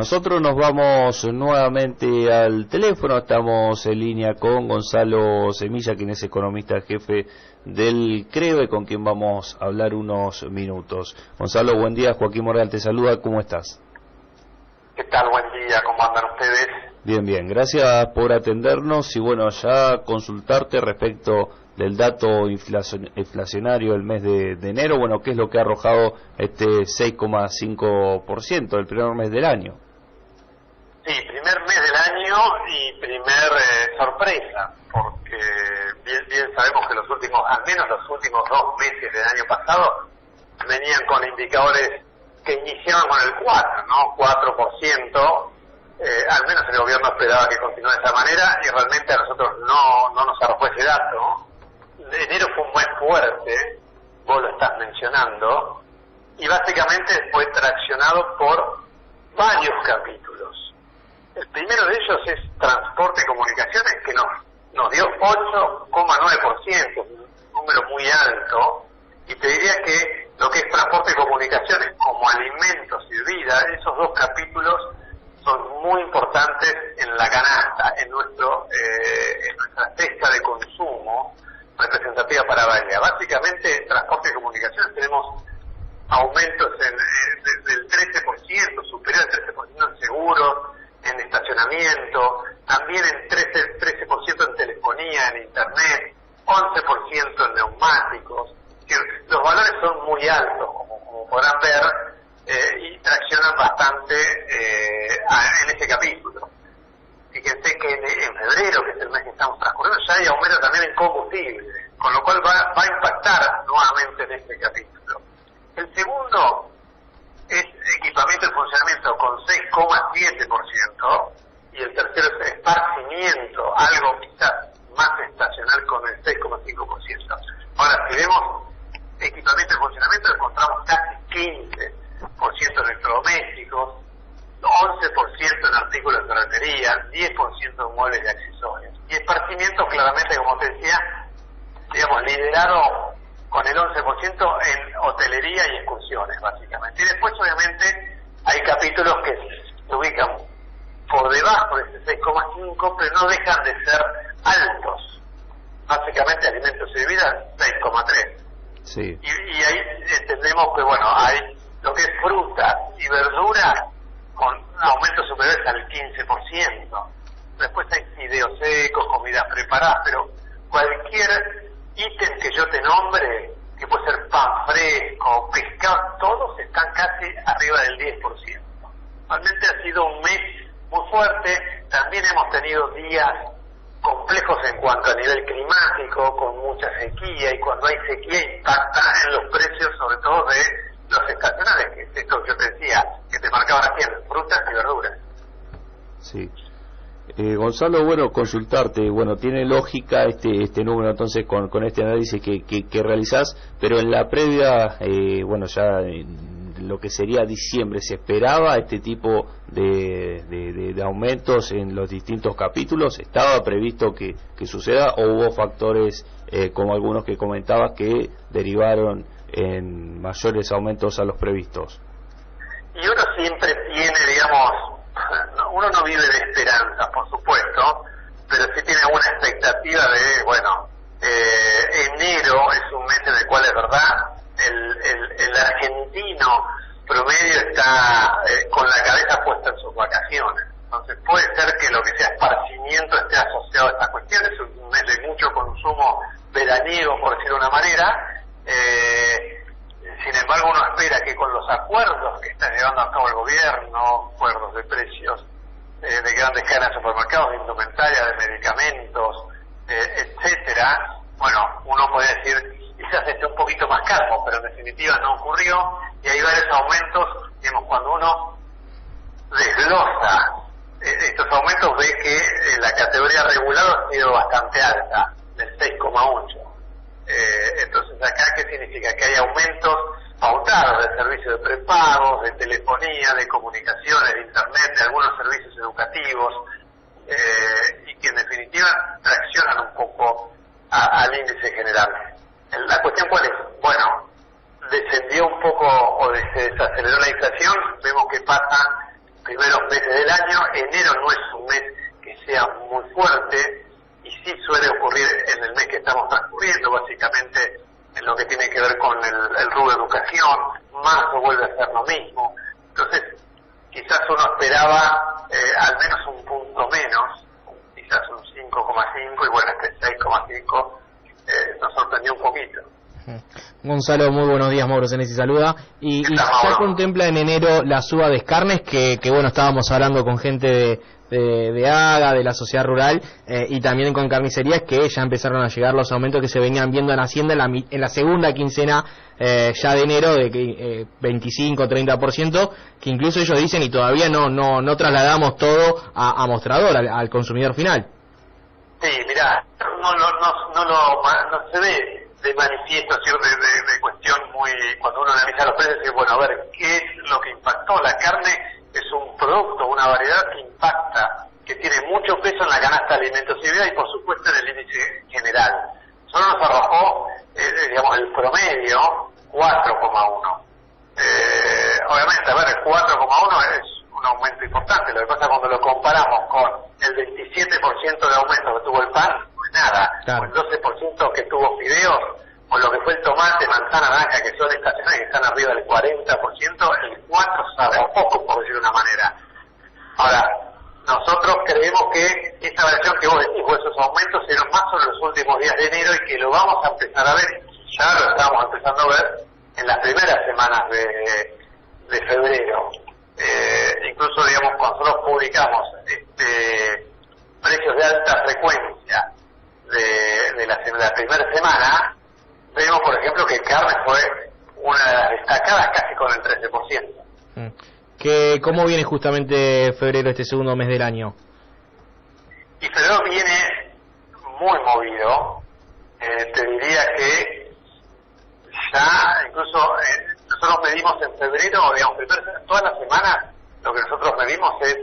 Nosotros nos vamos nuevamente al teléfono, estamos en línea con Gonzalo Semilla, quien es economista jefe del CREVE, con quien vamos a hablar unos minutos. Gonzalo, buen día, Joaquín Morgal te saluda, ¿cómo estás? ¿Qué tal? Buen día, ¿cómo andan ustedes? Bien, bien, gracias por atendernos y bueno, ya consultarte respecto del dato inflacionario del mes de enero, bueno, ¿qué es lo que ha arrojado este 6,5% del primer mes del año? Sí, primer mes del año y primer sorpresa, porque bien sabemos que al menos los últimos 2 meses del año pasado venían con indicadores que iniciaban con el 4, ¿no? 4%, al menos el gobierno esperaba que continuara de esa manera y realmente a nosotros no nos arrojó ese dato, ¿no? Enero fue un mes fuerte, vos lo estás mencionando, y básicamente fue traccionado por varios capítulos. El primero de ellos es transporte y comunicaciones, que nos dio 8,9%, un número muy alto, y te diría que lo que es transporte y comunicaciones, como alimentos y vida, esos 2 capítulos son muy importantes en la canasta, en nuestra cesta de consumo representativa para Bahía. Básicamente, transporte y comunicaciones tenemos aumentos del 13%, superior al 13% en seguros, en estacionamiento, también en 13% en telefonía, en internet, 11% en neumáticos. Los valores son muy altos, como podrán ver, y traccionan bastante en ese capítulo. Fíjense que en febrero, que es el mes que estamos transcurriendo, ya hay aumento también en combustible, con lo cual va a impactar nuevamente en este capítulo. El segundo es equipamiento y funcionamiento con 6,7%, y el tercero es esparcimiento, algo quizás más estacional con el 6,5%. Ahora, si vemos equipamiento y funcionamiento, encontramos casi 15% en electrodomésticos, 11% en artículos de ferretería, 10% en muebles y accesorios. Y esparcimiento, claramente, como te decía, digamos, liderado con el 11% en hotelería y excursiones, básicamente. Y después, obviamente, hay capítulos que se ubican por debajo de ese 6,5, pero no dejan de ser altos. Básicamente, alimentos y bebidas, 6,3. Sí. Y ahí entendemos que, bueno, hay lo que es frutas y verduras con aumentos superiores al 15%. Después hay fideos secos, comidas preparadas, pero cualquier ítem que yo te nombre, que puede ser pan fresco, pescado, todos están casi arriba del 10%. Realmente ha sido un mes muy fuerte. También hemos tenido días complejos en cuanto a nivel climático, con mucha sequía, y cuando hay sequía impacta en los precios, sobre todo de los estacionales, que es esto que yo te decía, que te marcaban aquí, frutas y verduras. Sí. Gonzalo, bueno, consultarte, bueno, tiene lógica este número entonces con este análisis que realizás, pero en la previa, bueno, ya en lo que sería diciembre, ¿se esperaba este tipo de aumentos en los distintos capítulos? ¿Estaba previsto que suceda o hubo factores como algunos que comentabas que derivaron en mayores aumentos a los previstos? Y uno siempre tiene, digamos, uno no vive de esperanza, por supuesto, pero sí tiene alguna expectativa de, bueno, enero es un mes en el cual es verdad, el argentino promedio está con la cabeza puesta en sus vacaciones. Entonces puede ser que lo que sea esparcimiento esté asociado a estas cuestiones. Es un mes de mucho consumo veraniego, por decirlo de una manera. Sin embargo, uno espera que con los acuerdos que está llevando a cabo el gobierno, acuerdos de precios de grandes cadenas de supermercados, de indumentaria, de medicamentos, etcétera, bueno, uno puede decir quizás esté un poquito más calmo, pero en definitiva no ocurrió, y hay varios aumentos. Digamos, cuando uno desglosa estos aumentos, ve que la categoría regular ha sido bastante alta, del 6,8. Entonces, acá, ¿qué significa? Que hay aumentos pautados de servicios de prepagos, de telefonía, de comunicaciones, de internet, de algunos servicios educativos, y que en definitiva traccionan un poco al índice general. La cuestión, ¿cuál es? Bueno, descendió un poco o se desaceleró la inflación. Vemos que pasan primeros meses año. Enero no es un mes que sea muy fuerte y sí suele ocurrir en el mes que estamos transcurriendo, básicamente en lo que tiene que ver con el rubro de educación. Marzo vuelve a ser lo mismo. Entonces, quizás uno esperaba al menos un punto menos, quizás un 5,5, y bueno, este 6,5 nos sorprendió un poquito. Gonzalo, muy buenos días, Mauro Senesi saluda. Y ya contempla en enero la suba de Escarnes, que bueno, estábamos hablando con gente de AGA, de la sociedad rural, y también con carnicerías, que ya empezaron a llegar los aumentos que se venían viendo en Hacienda en la segunda quincena ya de enero, de 25-30%, que incluso ellos dicen, y todavía no trasladamos todo a mostrador, al consumidor final. Sí, mirá, no se ve de manifiesto, de cuestión muy, cuando uno analiza los precios, y bueno, a ver, ¿qué es lo que impactó? La carne es un producto, una variedad que impacta, que tiene mucho peso en la canasta de alimentos y por supuesto en el índice general. Solo nos arrojó, digamos, el promedio 4,1. Obviamente, a ver, el 4,1 es un aumento importante. Lo que pasa cuando lo comparamos con el 27% de aumento que tuvo el pan, no es nada. Claro. O el 12% que tuvo fideos, o lo que fue el tomate, manzana, naranja, que son estacionales, que están arriba del 40%, el 4 sabe a poco, por decirlo de una manera. Ahora, nosotros creemos que esta variación que vos decís, o esos aumentos, se más sobre los últimos días de enero, y que lo vamos a empezar a ver, ya lo estamos empezando a ver, en las primeras semanas de febrero. Incluso, digamos, cuando nosotros publicamos precios de alta frecuencia de la primera semana, vemos, por ejemplo, que carne fue una de las destacadas, casi con el 13%. ¿Cómo viene justamente febrero, este segundo mes del año? Y febrero viene muy movido. Te diría que ya, incluso, nosotros medimos en febrero, digamos, todas las semanas, lo que nosotros medimos es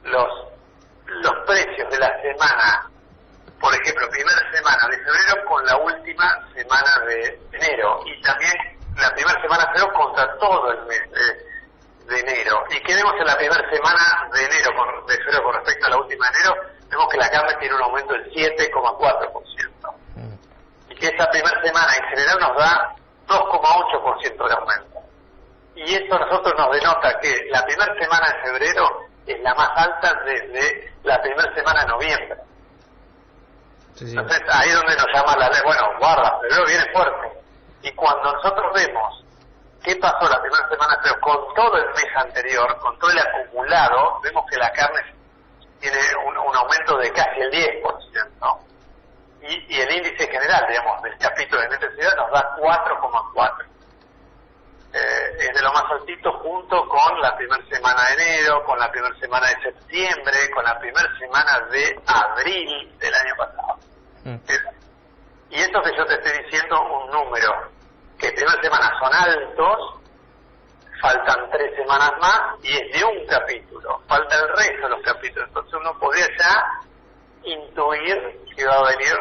los precios de la semana. Por ejemplo, primera semana de febrero con la última semana de enero, y también la primera semana de febrero contra todo el mes de enero. ¿Y qué vemos en la primera semana de febrero con respecto a la última de enero? Vemos que la carne tiene un aumento del 7,4%. Y que esa primera semana en general nos da 2,8% de aumento. Y eso a nosotros nos denota que la primera semana de febrero es la más alta desde la primera semana de noviembre. Sí. Entonces ahí es donde nos llama la ley, bueno, guarda, febrero viene fuerte. Y cuando nosotros vemos qué pasó la primera semana, pero con todo el mes anterior, con todo el acumulado, vemos que la carne tiene un aumento de casi el 10%. Y el índice general, digamos, del capítulo de necesidad nos da 4,4. Es de lo más altito, junto con la primera semana de enero, con la primera semana de septiembre, con la primera semana de abril del año pasado. Y esto que yo te estoy diciendo, un número, que primera semana son altos, faltan 3 semanas más, y es de un capítulo, falta el resto de los capítulos. Entonces uno podría ya intuir que va a venir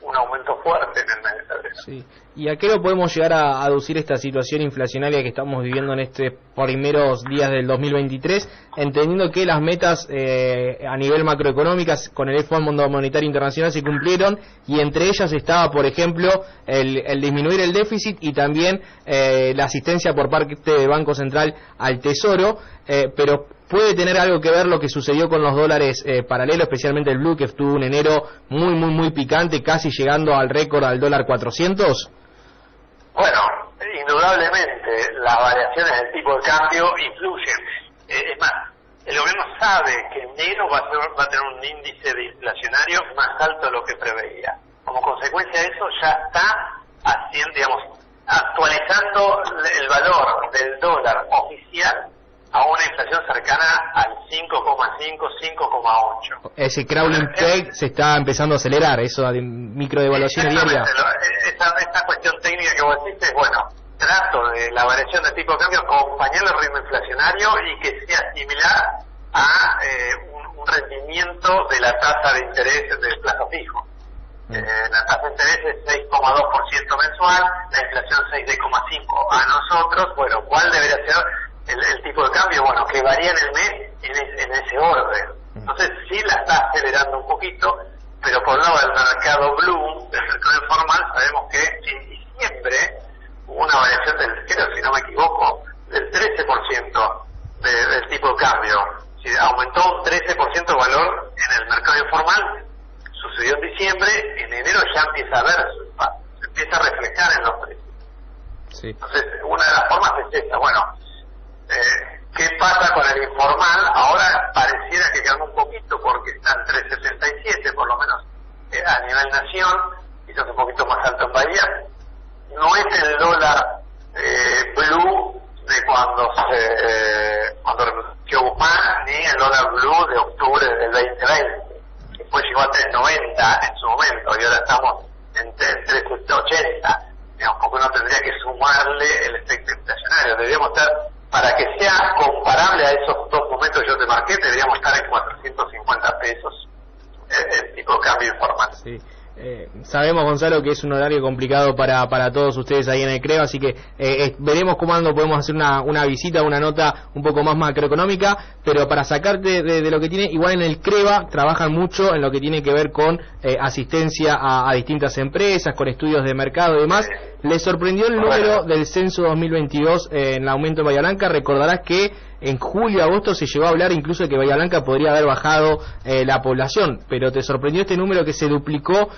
un aumento fuerte en el mes de febrero. Sí. ¿Y a qué lo podemos llegar a aducir esta situación inflacionaria que estamos viviendo en estos primeros días del 2023, entendiendo que las metas a nivel macroeconómicas con el Fondo Monetario Internacional se cumplieron, y entre ellas estaba, por ejemplo, el disminuir el déficit y también la asistencia por parte del Banco Central al Tesoro, pero ¿puede tener algo que ver lo que sucedió con los dólares paralelos, especialmente el blue, que estuvo en enero muy picante, casi llegando al récord al dólar 400? Bueno, indudablemente las variaciones del tipo de cambio influyen. Es más, el gobierno sabe que enero va a tener un índice de inflacionario más alto de lo que preveía. Como consecuencia de eso ya está haciendo, digamos, actualizando el valor del dólar oficial a una inflación cercana al 5,5, 5,8. Ese crawling peg se está empezando a acelerar, eso de microdevaluación diaria. Esta cuestión técnica que vos decís es, bueno, trato de la variación de tipo de cambio acompañar el ritmo inflacionario y que sea similar a un rendimiento de la tasa de interés del plazo fijo. La tasa de interés es 6,2% mensual, la inflación 6,5%. A nosotros, bueno, ¿cuál debería ser el tipo de cambio, bueno, que varía en el mes en ese orden. Entonces sí la está acelerando un poquito, pero por el lado del mercado blue, del mercado informal, sabemos que en diciembre hubo una variación del, creo, si no me equivoco, del 13% del tipo de cambio. Si aumentó un 13% el valor en el mercado informal, sucedió en diciembre, en enero ya empieza a ver su impacto, se empieza a reflejar en los precios. Sí. Entonces, una de las formas es esta. Bueno, ¿qué pasa con el informal? Ahora pareciera que calma un poquito porque está en 3.77, por lo menos a nivel nación, quizás un poquito más alto en Bahía. No es el dólar blue de cuando renunció Guzmán, ni el dólar blue de octubre del 2020. Después llegó a 3.90 en su momento y ahora estamos en 3.80. Digamos, porque uno tendría que sumarle el efecto inflacionario. Deberíamos estar, para que sea comparable a esos dos momentos que yo te marqué, deberíamos estar en 450 pesos el tipo de cambio informal. Sí. Sabemos, Gonzalo, que es un horario complicado para todos ustedes ahí en el CREO, así que veremos cuándo podemos hacer una visita, una nota un poco más macroeconómica, pero para sacarte de lo que tiene, igual en el CREVA trabajan mucho en lo que tiene que ver con asistencia a distintas empresas, con estudios de mercado y demás. ¿Les sorprendió el número del censo 2022 en el aumento en Bahía Blanca? Recordarás que en julio, agosto se llegó a hablar incluso de que Bahía Blanca podría haber bajado la población, pero ¿te sorprendió este número que se duplicó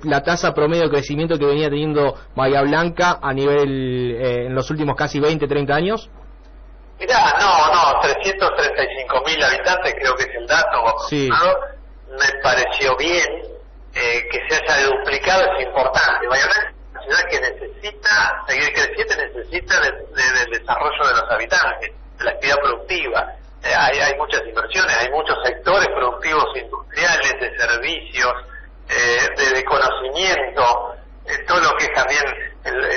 la tasa promedio de crecimiento que venía teniendo Bahía Blanca a nivel en los últimos casi 20, 30 años? Mirá, no, 335.000 habitantes creo que es el dato aproximado. Sí. Me pareció bien que se haya duplicado, es importante. Bahía Blanca es una ciudad que necesita seguir creciendo, necesita del desarrollo de los habitantes, de la actividad productiva. Hay muchas inversiones, hay muchos sectores productivos industriales, de servicios, de conocimiento, todo lo que es también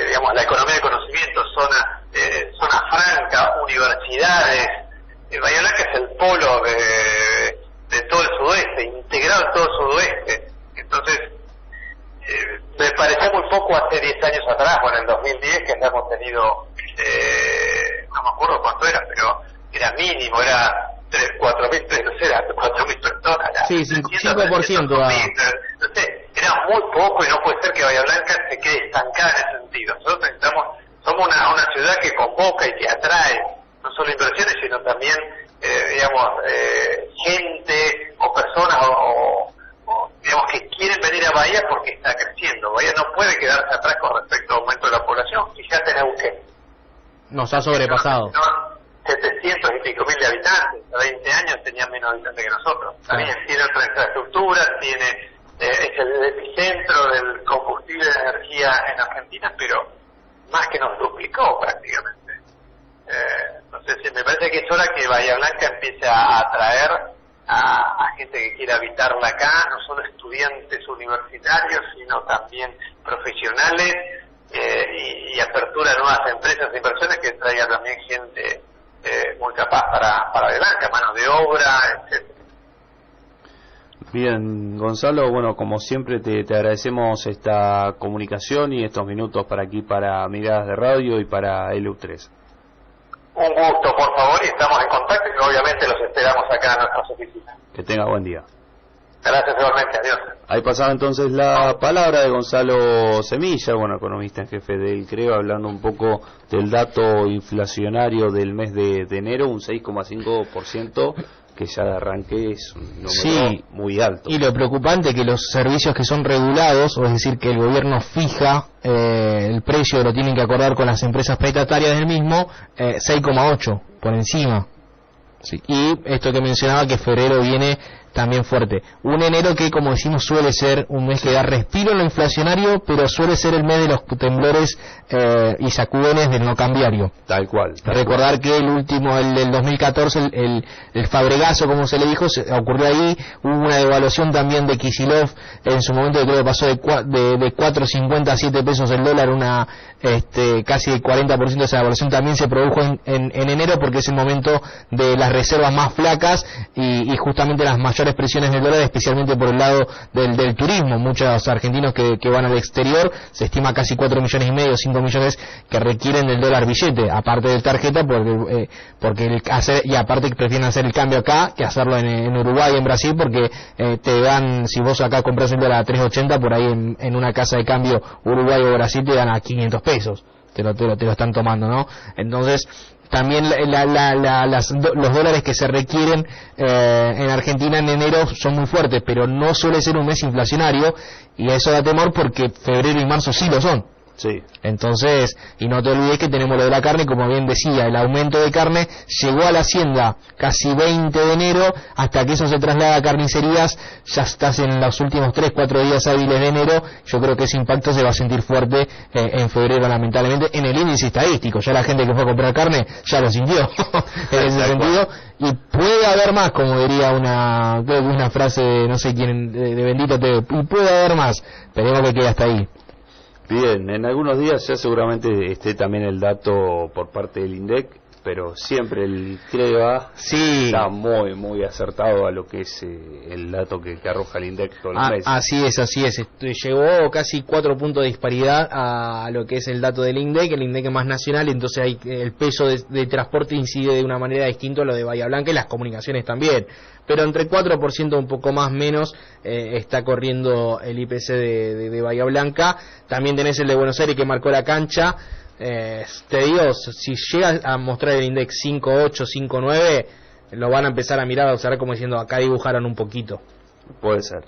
digamos la economía de conocimiento, zona franca, universidades. Bahía Blanca es el polo de todo el sudoeste, integrado en todo el sudoeste. Entonces me pareció muy poco hace 10 años atrás, bueno, en el 2010 que hemos tenido no me acuerdo cuánto era, pero era mínimo, era 4.000, no sé, era 4.000 personas. Sí, 5%. Entonces, era muy poco y no puede ser que Bahía Blanca se quede estancada en ese sentido. Nosotros somos una ciudad que convoca y que atrae no solo inversiones, sino también, gente o personas o digamos que quieren venir a Bahía porque está creciendo. Bahía no puede quedarse atrás con respecto al aumento de la población. Fíjate en Neuquén. Nos ha sobrepasado. 700 y pico mil de habitantes, a 20 años tenían menos habitantes que nosotros. También tiene otra infraestructura, es el epicentro del combustible de energía en Argentina, pero más que nos duplicó prácticamente. Entonces me parece que es hora que Bahía Blanca empiece a atraer a gente que quiera habitarla acá, no solo estudiantes universitarios, sino también profesionales, y apertura de nuevas empresas e inversiones que traiga también gente muy capaz para Bahía Blanca, mano de obra, etcétera. Bien, Gonzalo, bueno, como siempre te agradecemos esta comunicación y estos minutos para aquí, para Miradas de Radio y para LU3. Un gusto, por favor, y estamos en contacto y obviamente los esperamos acá en nuestras oficinas. Que tenga buen día. Gracias igualmente, adiós. Ahí pasaba entonces la palabra de Gonzalo Semilla, bueno, economista en jefe del CREO, hablando un poco del dato inflacionario del mes de enero, un 6,5%, que ya de arranque es un número muy alto. Y lo preocupante es que los servicios que son regulados, o es decir, que el gobierno fija el precio, lo tienen que acordar con las empresas prestatarias del mismo, 6,8 por encima. Sí. Y esto que mencionaba, que febrero viene también fuerte. Un enero que, como decimos, suele ser un mes que da respiro en lo inflacionario, pero suele ser el mes de los temblores y sacudones del no cambiario. Tal cual. Recordar que el último, el del 2014, el Fabregazo, como se le dijo, ocurrió ahí. Hubo una devaluación también de Kicillof en su momento, que creo que pasó de 4.50 a 7 pesos el dólar, casi el 40% de esa devaluación también se produjo en enero, porque es el momento de las reservas más flacas y justamente las mayores mayores presiones del dólar, especialmente por el lado del turismo. Muchos argentinos que van al exterior, se estima casi 4,5 millones, 5 millones que requieren del dólar billete, aparte del tarjeta, porque y aparte que prefieren hacer el cambio acá que hacerlo en Uruguay, en Brasil, porque te dan, si vos acá compras el dólar a 3.80, por ahí en una casa de cambio Uruguay o Brasil te dan a 500 pesos, te lo están tomando, ¿no? Entonces también los dólares que se requieren en Argentina en enero son muy fuertes, pero no suele ser un mes inflacionario, y eso da temor porque febrero y marzo sí lo son. Sí. Entonces, y no te olvides que tenemos lo de la carne, como bien decía, el aumento de carne llegó a la hacienda casi 20 de enero, hasta que eso se traslada a carnicerías, ya estás en los últimos 3-4 días hábiles de enero. Yo creo que ese impacto se va a sentir fuerte en febrero, lamentablemente, en el índice estadístico. Ya la gente que fue a comprar carne ya lo sintió en ese sentido, y puede haber más, como diría una frase, no sé quién, de Bendito TV, y puede haber más, esperemos que quede hasta ahí. Bien, en algunos días ya seguramente esté también el dato por parte del INDEC, pero siempre el CREVA está muy acertado a lo que es el dato que arroja el INDEC todos los meses. Así es. Llegó casi 4 puntos de disparidad a lo que es el dato del INDEC. El INDEC es más nacional, entonces el peso de transporte incide de una manera distinta a lo de Bahía Blanca, y las comunicaciones también. Pero entre 4%, un poco más menos, está corriendo el IPC de Bahía Blanca. También tenés el de Buenos Aires, que marcó la cancha. Te digo, si llega a mostrar el index 5.8, 5.9, lo van a empezar a mirar, a observar como diciendo, acá dibujaron un poquito. Puede ser.